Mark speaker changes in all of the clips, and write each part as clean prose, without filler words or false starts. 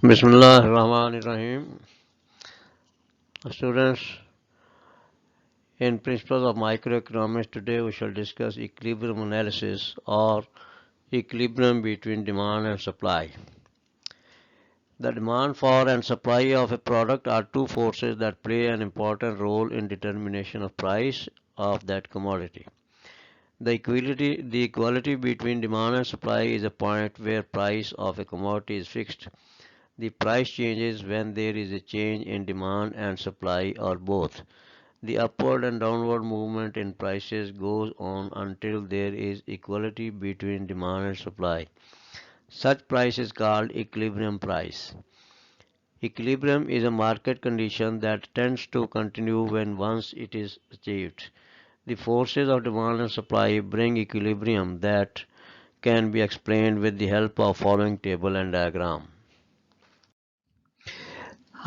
Speaker 1: Bismillah ar-Rahman ar-Rahim. Students, in Principles of Microeconomics, today we shall discuss equilibrium analysis or equilibrium between demand and supply. The demand for and supply of a product are two forces that play an important role in determination of price of that commodity. The equality between demand and supply is a point where price of a commodity is fixed. The price changes when there is a change in demand and supply or both. The upward and downward movement in prices goes on until there is equality between demand and supply. Such price is called equilibrium price. Equilibrium is a market condition that tends to continue when once it is achieved. The forces of demand and supply bring equilibrium that can be explained with the help of following table and diagram.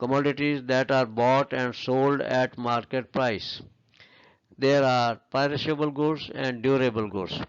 Speaker 1: commodities that are bought and sold at market price. There are perishable goods and durable goods.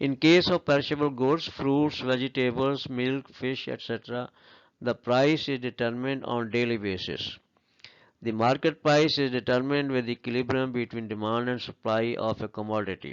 Speaker 1: In case of perishable goods, fruits, vegetables, milk, fish, etc., the price is determined on daily basis. The market price is determined with equilibrium between demand and supply of a commodity.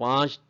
Speaker 1: 5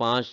Speaker 1: 5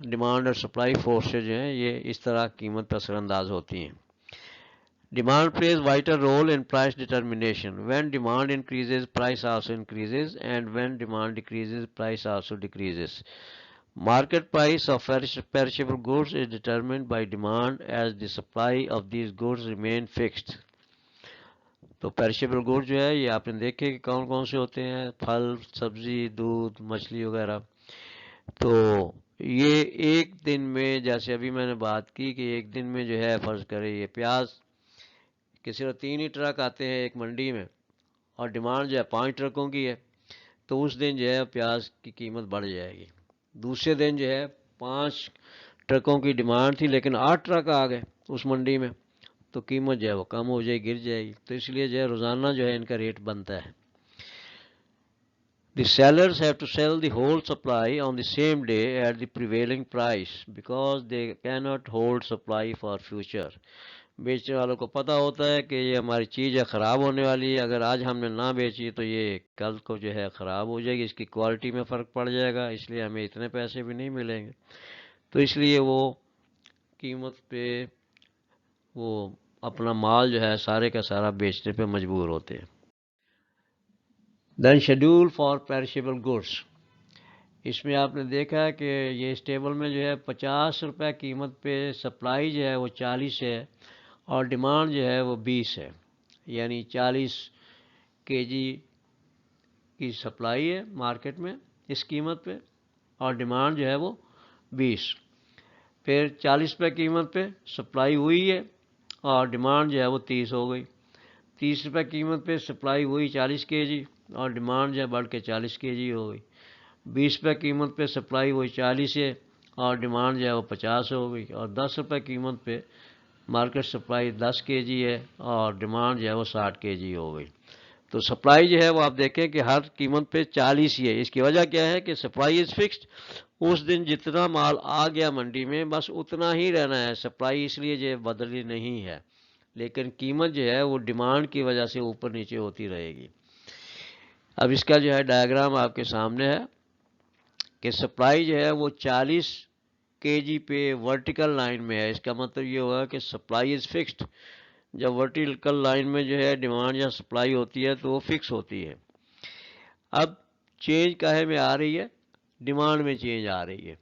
Speaker 1: demand اور supply forces جو ہیں یہ اس طرح قیمت پر اثر انداز ہوتی ہیں. Demand plays vital role in price determination. When demand increases, price also increases, and when demand decreases, price also decreases. Market price of perishable goods is determined by demand as the supply of these goods remain fixed. تو perishable good جو ہے یہ آپ نے دیکھے کہ کون کون سے ہوتے ہیں، پھل، سبزی، دودھ، مچھلی وغیرہ. تو یہ ایک دن میں، جیسے ابھی میں نے بات کی کہ ایک دن میں جو ہے فرض کرے یہ پیاز کہ صرف 3 ہی ٹرک آتے ہیں ایک منڈی میں اور ڈیمانڈ جو ہے 5 ٹرکوں کی ہے، تو اس دن جو ہے پیاز کی قیمت بڑھ جائے گی. دوسرے دن جو ہے 5 ٹرکوں کی ڈیمانڈ تھی لیکن 8 ٹرک آ گئے اس منڈی میں، تو قیمت جو ہے وہ کم ہو جائے، گر جائے گی. تو اس لیے جو ہے روزانہ جو ہے ان کا ریٹ بنتا ہے. The sellers have to sell the whole supply on the same day at the prevailing price because they cannot hold supply for future. بیچنے والوں کو پتہ ہوتا ہے کہ یہ ہماری چیز ہے خراب ہونے والی ہے، اگر آج ہم نے نہ بیچی تو یہ کل کو جو ہے خراب ہو جائے گی، اس کی کوالٹی میں فرق پڑ جائے گا، اس لیے ہمیں اتنے پیسے بھی نہیں ملیں گے. تو اس لیے وہ قیمت پہ وہ اپنا مال جو ہے سارے کا سارا بیچنے پہ مجبور ہوتے ہیں. دین شیڈول فار پیرشیبل گوڈس. اس میں آپ نے دیکھا کہ یہ اس ٹیبل میں جو ہے 50 روپے قیمت پہ سپلائی جو ہے وہ 40 ہے اور ڈیمانڈ جو ہے وہ 20 ہے، یعنی 40 کے جی کی سپلائی ہے مارکیٹ میں اس قیمت پہ اور ڈیمانڈ جو ہے وہ 20. پھر 40 روپے قیمت پہ سپلائی ہوئی ہے اور ڈیمانڈ جو ہے وہ 30 ہو گئی. 30 روپے قیمت پہ سپلائی ہوئی 40 کے جی اور ڈیمانڈ جو ہے بڑھ کے 40 کے جی ہو گئی. 20 روپے قیمت پہ سپلائی ہوئی 40 ہے اور ڈیمانڈ جو ہے وہ 50 ہو گئی. اور 10 روپے قیمت پہ مارکیٹ سپلائی 10 کے جی ہے اور ڈیمانڈ جو ہے وہ 60 کے جی ہو گئی. تو سپلائی جو ہے وہ آپ دیکھیں کہ ہر قیمت پہ 40 ہی ہے. اس کی وجہ کیا ہے کہ سپلائی از فکسڈ، اس دن جتنا مال آ گیا منڈی میں بس اتنا ہی رہنا ہے. سپلائی اس لیے جو بدلی نہیں ہے، لیکن قیمت جو ہے وہ ڈیمانڈ کی وجہ سے اوپر نیچے ہوتی رہے گی. اب اس کا جو ہے ڈائیگرام آپ کے سامنے ہے کہ سپلائی جو ہے وہ 40 کے جی پہ ورٹیکل لائن میں ہے. اس کا مطلب یہ ہوگا کہ سپلائی از فکسڈ. جب ورٹیکل لائن میں جو ہے ڈیمانڈ یا سپلائی ہوتی ہے تو وہ فکس ہوتی ہے. اب چینج کاہے میں آ رہی ہے؟ ڈیمانڈ میں چینج آ رہی ہے.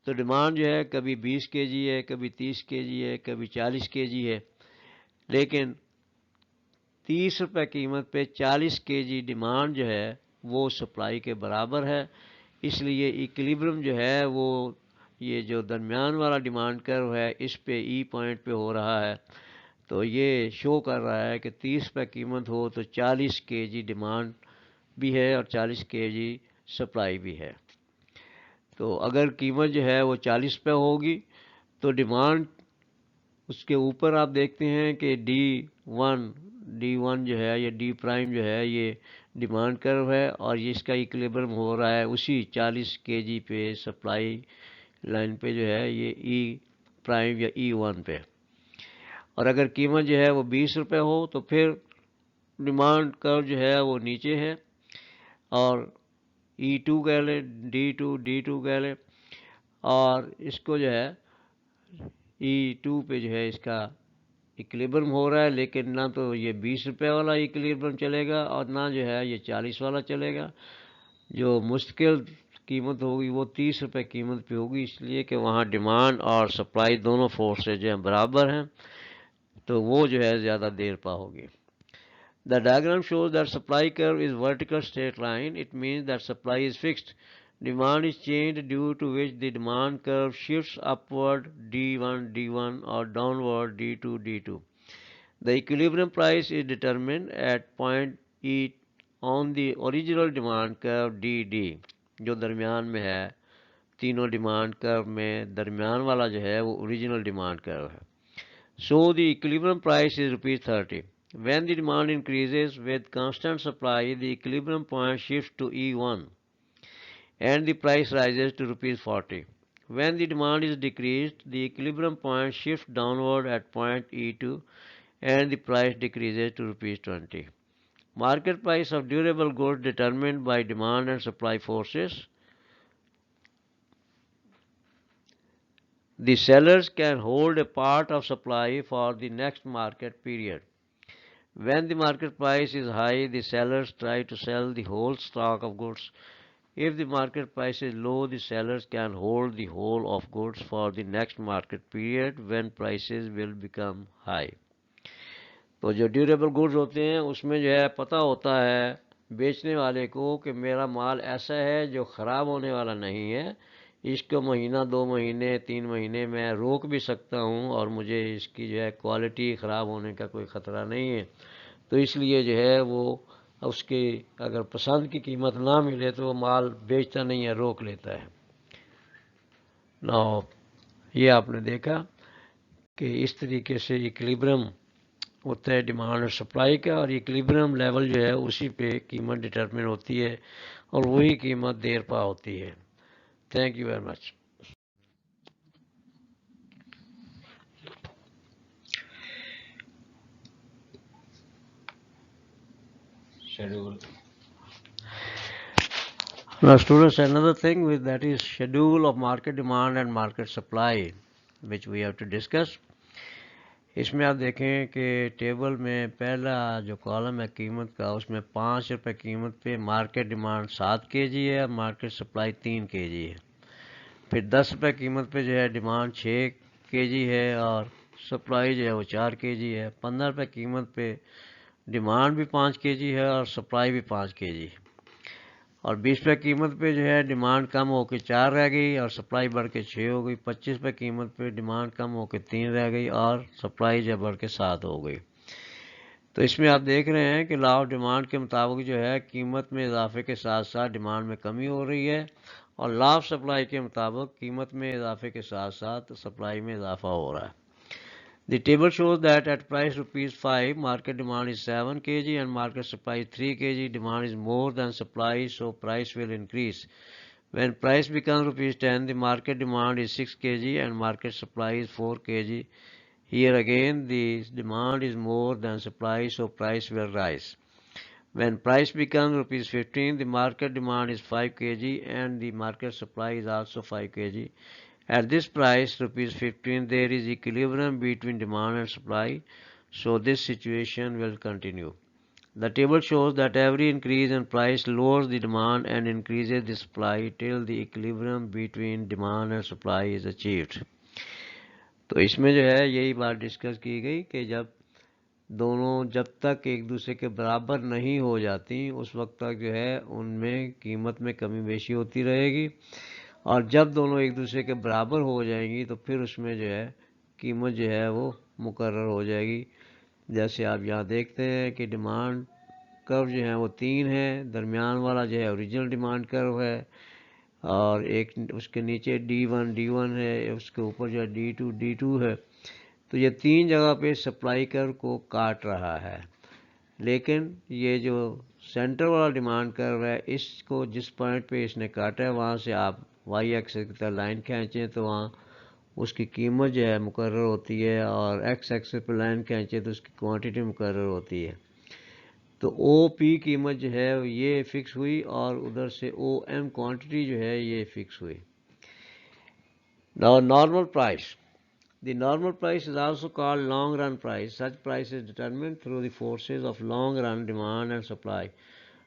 Speaker 1: تو ڈیمانڈ جو ہے کبھی 20 کے جی ہے، کبھی 30 کے جی ہے، کبھی 40 کے جی ہے، لیکن 30 روپے قیمت پہ 40 کے جی ڈیمانڈ جو ہے وہ سپلائی کے برابر ہے. اس لیے ایکویلبرم جو ہے وہ یہ جو درمیان والا ڈیمانڈ کرو ہے اس پہ ای پوائنٹ پہ ہو رہا ہے. تو یہ شو کر رہا ہے کہ 30 روپے قیمت ہو تو 40 کے جی ڈیمانڈ بھی ہے اور 40 کے جی سپلائی بھی ہے. تو اگر قیمت جو ہے وہ 40 پہ ہوگی تو ڈیمانڈ اس کے اوپر آپ دیکھتے ہیں کہ ڈی ون جو ہے یا ڈی پرائم جو ہے یہ ڈیمانڈ کرو ہے اور اس کا ایکویلبرم ہو رہا ہے اسی 40 کے جی پہ سپلائی لائن پہ جو ہے یہ ای پرائم یا ای ون پہ. اور اگر قیمت جو ہے وہ 20 روپے ہو تو پھر ڈیمانڈ کرو جو ہے وہ نیچے ہے اور ای ٹو کہہ لیں، ڈی ٹو کہہ لیں، اور اس کو جو ہے ای ٹو پہ جو ہے اس کا ایکویلبرم ہو رہا ہے، لیکن نہ تو یہ 20 روپے والا ایکویلبرم چلے گا اور نہ جو ہے یہ 40 والا چلے گا. جو مستقل قیمت ہوگی وہ 30 روپے قیمت پہ ہوگی، اس لیے کہ وہاں ڈیمانڈ اور سپلائی دونوں فورسز جو ہیں برابر ہیں، تو وہ جو ہے زیادہ دیر پا ہوگی. The diagram shows that supply curve is vertical straight line. It means that supply is fixed. Demand is changed due to which the demand curve shifts upward D1 or downward D2. The equilibrium price is determined at point E on the original demand curve DD جو درمیان میں ہے. تینوں demand کرو میں درمیان والا جو ہے وہ اوریجنل ڈیمانڈ کرو ہے. So the equilibrium price is ₹30. When the demand increases with constant supply, the equilibrium point shifts to E1 and the price rises to ₹40. When the demand is decreased, the equilibrium point shifts downward at point E2 and the price decreases to ₹20. Market price of durable goods determined by demand and supply forces. The sellers can hold a part of supply for the next market period. When the market price is high, the sellers try to sell the whole stock of goods. If the market price is low, the sellers can hold the whole of goods for the next market period when prices will become high. تو جو durable goods ہوتے ہیں اس میں جو ہے پتہ ہوتا ہے بیچنے والے کو کہ میرا مال ایسا ہے جو خراب ہونے والا نہیں ہے، اس کو مہینہ 2 مہینے 3 مہینے میں روک بھی سکتا ہوں اور مجھے اس کی جو ہے کوالٹی خراب ہونے کا کوئی خطرہ نہیں ہے، تو اس لیے جو ہے وہ اس کی اگر پسند کی قیمت نہ ملے تو وہ مال بیچتا نہیں ہے، روک لیتا ہے۔ نا یہ آپ نے دیکھا کہ اس طریقے سے ایکویلبرم ہوتا ہے ڈیمانڈ اور سپلائی کا، اور ایکویلبرم لیول جو ہے اسی پہ قیمت ڈٹرمن ہوتی ہے اور وہی قیمت دیر پا ہوتی ہے۔ Thank you very much. Now students, another thing that is schedule of market demand and market supply which we have to discuss. اس میں آپ دیکھیں کہ ٹیبل میں پہلا جو کالم ہے قیمت کا، اس میں 5 روپے قیمت پہ مارکیٹ ڈیمانڈ 7 کے جی ہے اور مارکیٹ سپلائی 3 کے جی ہے۔ پھر 10 روپے قیمت پہ جو ہے ڈیمانڈ 6 کے جی ہے اور سپلائی جو ہے وہ 4 کے جی ہے۔ 15 روپے قیمت پہ ڈیمانڈ بھی 5 کے جی ہے اور سپلائی بھی 5 کے جی ہے، اور 20 روپے قیمت پہ جو ہے ڈیمانڈ کم ہو کے 4 رہ گئی اور سپلائی بڑھ کے 6 ہو گئی۔ 25 روپے قیمت پہ ڈیمانڈ کم ہو کے 3 رہ گئی اور سپلائی جو بڑھ کے 7 ہو گئی۔ تو اس میں آپ دیکھ رہے ہیں کہ لا آف ڈیمانڈ کے مطابق جو ہے قیمت میں اضافے کے ساتھ ساتھ ڈیمانڈ میں کمی ہو رہی ہے، اور لا آف سپلائی کے مطابق قیمت میں اضافے کے ساتھ ساتھ سپلائی میں اضافہ ہو رہا ہے۔ The table shows that at price ₹5, market demand is 7 kg and market supply is 3 kg. Demand is more than supply, so price will increase. When price becomes ₹10, the market demand is 6 kg and market supply is 4 kg. Here again, the demand is more than supply, so price will rise. When price becomes ₹15, the market demand is 5 kg and the market supply is also 5 kg. At this price, ₹15, there is equilibrium between demand and supply, so this situation will continue. The table shows that every increase in price lowers the demand and increases the supply till the equilibrium between demand and supply is achieved. تو اس میں جو ہے یہی بات discuss کی گئی کہ جب تک ایک دوسرے کے برابر نہیں ہو جاتی اس وقت تک جو ہے ان میں قیمت میں کمی بیشی ہوتی رہے گی، اور جب دونوں ایک دوسرے کے برابر ہو جائیں گی تو پھر اس میں جو ہے قیمت جو ہے وہ مقرر ہو جائے گی۔ جیسے آپ یہاں دیکھتے ہیں کہ ڈیمانڈ کرو جو ہے وہ 3 ہے، درمیان والا جو ہے اوریجنل ڈیمانڈ کرو ہے، اور ایک اس کے نیچے D1 ہے، اس کے اوپر جو ہے D2 ہے، تو یہ 3 جگہ پہ سپلائی کرو کو کاٹ رہا ہے، لیکن یہ جو سینٹر والا ڈیمانڈ کرو ہے اس کو جس پوائنٹ پہ اس نے کاٹا ہے وہاں سے آپ وائی ایکسس کی طرح لائن کھینچیں تو وہاں اس کی قیمت جو ہے مقرر ہوتی ہے، اور ایکس ایکسس پہ لائن کھینچیں تو اس کی کوانٹٹی مقرر ہوتی ہے۔ تو او پی قیمت جو ہے یہ فکس ہوئی اور ادھر سے او ایم کوانٹٹی جو ہے یہ فکس ہوئی۔ Now normal price. The normal price is also called long run price. Such price is determined through the forces of long run demand and supply.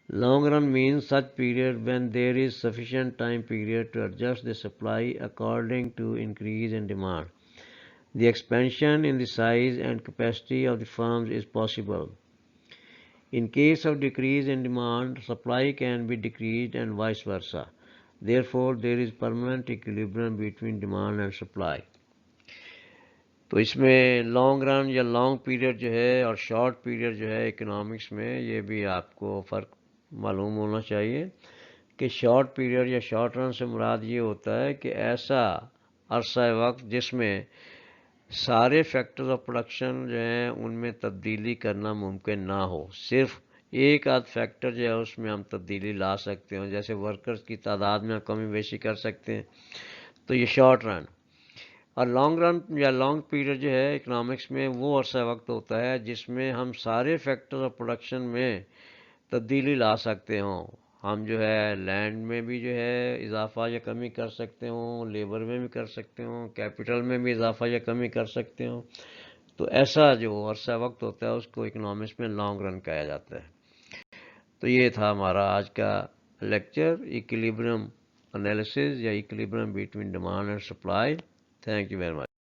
Speaker 1: Long run means such period when there is sufficient time period to adjust the supply according to increase in demand. The expansion in the size and capacity of the firms is possible. In case of decrease in demand, supply can be decreased and vice versa. Therefore, there is permanent equilibrium between demand and supply. تو اس میں long run یا long period جو ہے اور short period جو ہے economics میں یہ بھی آپ کو فرق معلوم ہونا چاہیے کہ شارٹ پیریڈ یا شارٹ رن سے مراد یہ ہوتا ہے کہ ایسا عرصہ وقت جس میں سارے فیکٹرز آف پروڈکشن جو ہیں ان میں تبدیلی کرنا ممکن نہ ہو، صرف ایک آدھ فیکٹر جو ہے اس میں ہم تبدیلی لا سکتے ہیں، جیسے ورکرز کی تعداد میں کمی بیشی کر سکتے ہیں، تو یہ شارٹ رن۔ اور لانگ رن یا لانگ پیریڈ جو ہے اکنامکس میں وہ عرصہ وقت ہوتا ہے جس میں ہم سارے فیکٹر آف پروڈکشن میں تبدیلی لا سکتے ہوں، ہم جو ہے لینڈ میں بھی جو ہے اضافہ یا کمی کر سکتے ہوں، لیبر میں بھی کر سکتے ہوں، کیپٹل میں بھی اضافہ یا کمی کر سکتے ہوں. تو ایسا جو عرصہ وقت ہوتا ہے اس کو اکنامکس میں لانگ رن کہا جاتا ہے. تو یہ تھا ہمارا آج کا لیکچر، ایکویلیبریم انالیسز یا equilibrium between demand and supply. Thank you very much.